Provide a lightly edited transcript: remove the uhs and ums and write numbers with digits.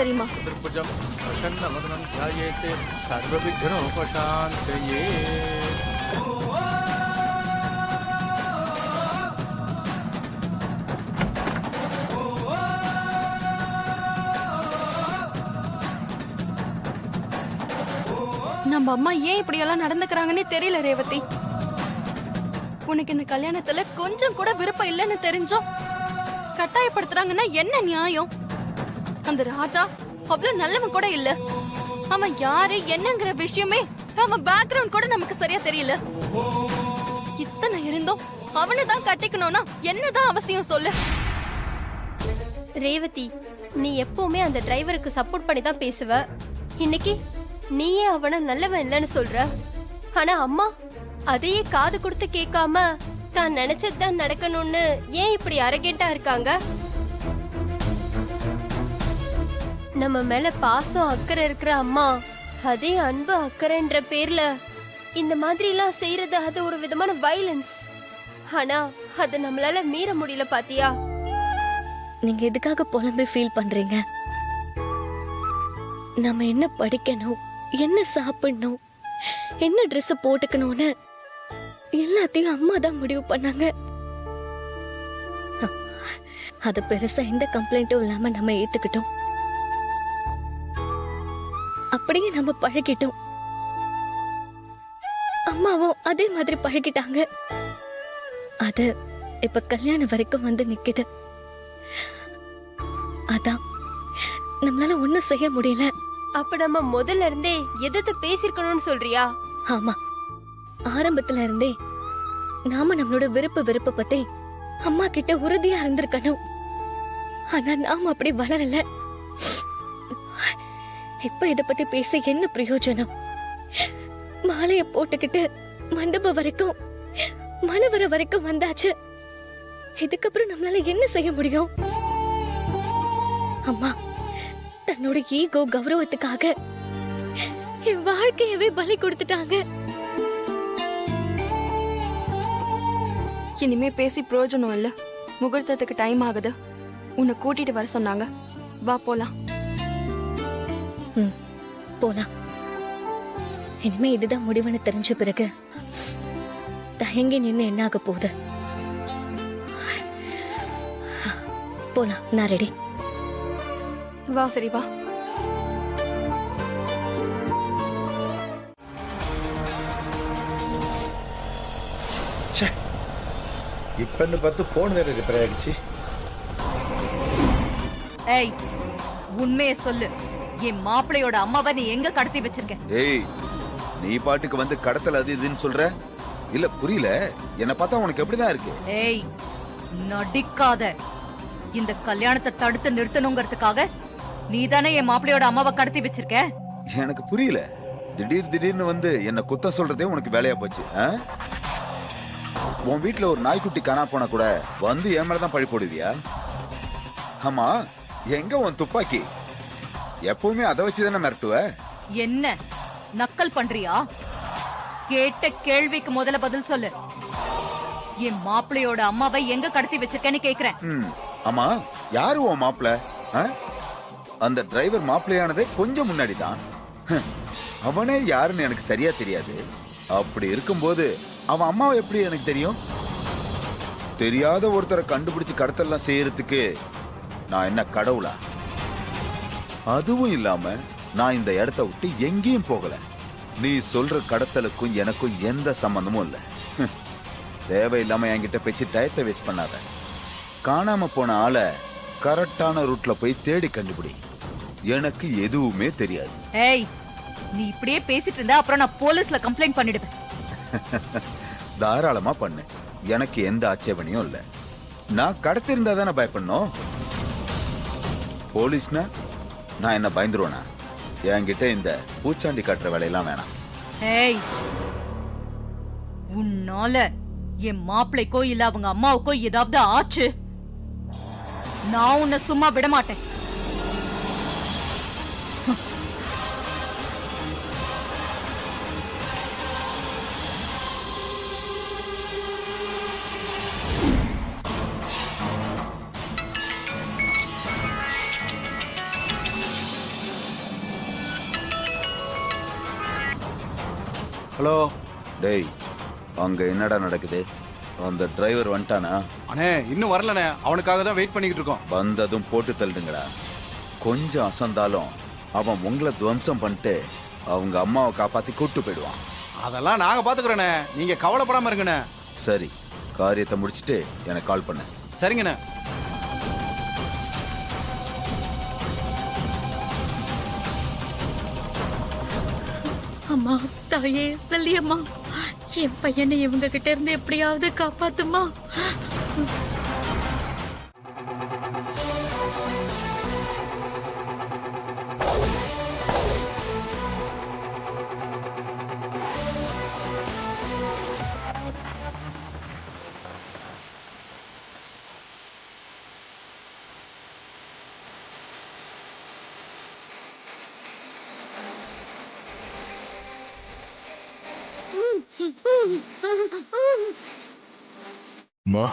சரிம்மா. திருப்புஜம் பிரசன்னவதனம் த்யாயேத் சர்வவிக்னோபசாந்தயே. நம்ம அம்மா ஏன் இப்படி எல்லாம் நடந்துக்கிறாங்கன்னே தெரியல ரேவதி. உனக்கு இந்த கல்யாணத்துல கொஞ்சம் கூட விருப்பம் இல்லைன்னு தெரிஞ்சோம் கட்டாயப்படுத்துறாங்கன்னா என்ன நியாயம்? அந்த ராஜா அவ்வளவு நல்லவன் கூட இல்ல. அவன் யாரு என்னங்கிற விஷயமே அவன் பேக்ரவுண்ட் கூட நமக்கு சரியா தெரியல. இத்தனை இருந்தோம் அவனைதான் கட்டிக்கணும்னா என்னதான் அவசியம் சொல்லு. ரேவதி, நீ எப்பவுமே அந்த டிரைவருக்கு சப்போர்ட் பண்ணி தான் பேசுவ. இன்னைக்கு நீயே அவனை நல்லவன் இல்லைன்னு சொல்ற. ஆனா அம்மா அதையே காது கொடுத்து கேட்காம தான் நினைச்சதுதான் நடக்கணும்னு ஏன் இப்படி அரகேட்டா இருக்காங்க? நம்ம மேல பாசம் அக்கறை இருக்கிற அம்மா அதே அன்பு அக்கறைன்ற பேர்ல இந்த மாதிரி எல்லாம் செய்யறது அது ஒரு விதமான வயலன்ஸ். ஆனா அது நம்மளால மீற முடியல பாத்தியா? நீங்க எதுக்காக புலம்பி ஃபீல் பண்றீங்க? நம்ம என்ன படிக்கணும், என்ன சாப்பிடணும், என்ன ட்ரெஸ் போட்டுக்கணும்னு எல்லாத்தையும் அம்மா தான் முடிவு பண்ணாங்க. அது பெருசா எந்த கம்ப்ளைண்ட்டும் இல்லாம நம்ம ஏத்துக்கிட்டோம். அப்படியே நம்ம பழகிட்டோம். அம்மாவும் அதே மாதிரி பழகிட்டாங்க. அது இப்ப கல்யாணம் வரைக்கும் வந்து நிக்குது. அதான் நம்மளால ஒண்ணும் செய்ய முடியல. அப்ப நம்ம முதல்ல இருந்தே எதிர்த்து பேசிருக்கணும்னு சொல்றியா? ஆமா, ஆரம்பத்துல இருந்தே நாம நம்மளோட விருப்ப பத்தி அம்மா கிட்ட உறுதியா இருந்திருக்கணும். ஆனா நாம அப்படி வளரல. இப்ப இத பத்தி பேச என்ன பிரயோஜனம்? மாலைய போட்டுக்கிட்டு மண்டபம் வரைக்கும் மணவர வரைக்கும் வந்தாச்சு. இதுக்கப்புறம் நம்மளால என்ன செய்ய முடியும்? அம்மா தன்னோட ஈகோ கௌரவத்துக்காக என் வாழ்க்கையவே பலி கொடுத்துட்டாங்க. இனிமே பேசி பிரயோஜனம் இல்ல. முகூர்த்தத்துக்கு டைம் ஆகுது. உன்னை கூட்டிட்டு வர சொன்னாங்க. வா போலாம். போலாம். இனிமே இதுதான் முடிவுன்னு தெரிஞ்ச பிறகு தயங்கி நின்று என்ன ஆக போகுது? போலாம், நான் ரெடி. வா. சரி வா. இப்பன்னு பார்த்து போன் வேற ரிப்பேர் ஆயிடுச்சு. ஏய், உண்மையை சொல்லு. என் மாப்பிளையோட அம்மாவை நீ எங்க கடத்தி வச்சிருக்க? ஏய், நீ பாட்டுக்கு வந்து கடத்தல் அது இதுன்னு சொல்ற. இல்ல புரியல. என்ன பார்த்தா உனக்கு எப்படிதான் இருக்கு? ஏய், நடிக்காத. இந்த கல்யாணத்தை தடுத்து நிறுத்தணுங்கிறதுக்காக நீ தானே என் மாப்பிளையோட அம்மாவை கடத்தி வச்சிருக்க? எனக்கு புரியல. திடீர்னு வந்து என்ன குத்தம் சொல்றதே உனக்கு வேலையா போச்சு. உன் வீட்டுல ஒரு நாய்க்குட்டி காணா போனா கூட வந்து என் மேலதான் பழி போடுவியா? ஆமா, எங்க உன் துப்பாக்கி? எப்பவுமே அதை வச்சுதானே மிரட்டுவ. என்ன நக்கல் பண்றியா? கேட்ட கேள்விக்கு முதல்ல பதில் சொல்லு. என் மாப்பிளையோட அம்மாவை எங்க கடத்தி வச்சிருக்கேன்னு கேக்குறேன். ஆமா, யாரு உன் மாப்பிள? அந்த டிரைவர் மாப்பிளையானதே கொஞ்சம் முன்னாடிதான். அவனே யாருன்னு எனக்கு சரியா தெரியாது. அப்படி இருக்கும்போது அவன் அம்மாவை எப்படி எனக்கு தெரியும்? தெரியாத ஒருத்தரை கண்டுபிடிச்சு கடத்தலாம் செய்யறதுக்கு நான் என்ன கடவுளா? அதுவும் இல்லாம நான் இந்த இடத்த விட்டு எங்கேயும் போகல. நீ சொல்ற கடத்தலுக்கும் எனக்கும் எந்த சம்பந்தமும் இல்ல. தேவையில்லாம என்கிட்ட பேசி டயத்தை வேஸ்ட் பண்ணாத. காணாம போன ஆளை கரெக்டான ரூட்ல போய் தேடி கண்டுபிடி. எனக்கு எதுவுமே தெரியாது. ஏய், நீ இப்படியே பேசிட்டு இருந்தா அப்புறம் நான் போலீஸ்ல கம்ப்ளைண்ட் பண்ணிடுவேன். தாராளமா பண்ணு. எனக்கு எந்த ஆட்சேபனையும் இல்ல. நான் கடத்திருந்தா தானே பயப்படணும். போலீஸ்னா நான் என்ன பயந்துருவேனா? என்கிட்ட இந்த பூச்சாண்டி காட்டுற வேலையெல்லாம் வேணாம். ஏய், உன்னால என் மாப்பிள்ளைக்கோ இல்ல அவங்க அம்மாவுக்கோ ஏதாவது ஆச்சு, நான் உன்னை சும்மா விட மாட்டேன். ஹலோ டேய் அங்க என்னடா நடக்குது? அந்த டிரைவர் வந்துட்டானா? அண்ணே இன்னும் வரலண்ணே, அவனுக்காக தான் வெயிட் பண்ணிக்கிட்டு இருக்கோம். வந்ததும் போட்டு தள்ளுங்கடா. கொஞ்சம் அசந்தாலும் அவன் உங்களை துவம்சம் பண்ணிட்டு அவங்க அம்மாவை காப்பாத்தி கூட்டு போயிடுவான். அதெல்லாம் நாங்க பாத்துக்கிறோண்ணே, நீங்க கவலைப்படாம இருங்கண்ணே. சரி, காரியத்தை முடிச்சிட்டு எனக்கு கால் பண்ணு. சரிங்கண்ணே. அம்மா, தாயே, செல்லியம்மா, என் பையனை இவங்க கிட்ட இருந்து எப்படியாவது காப்பாத்துமா. அம்மா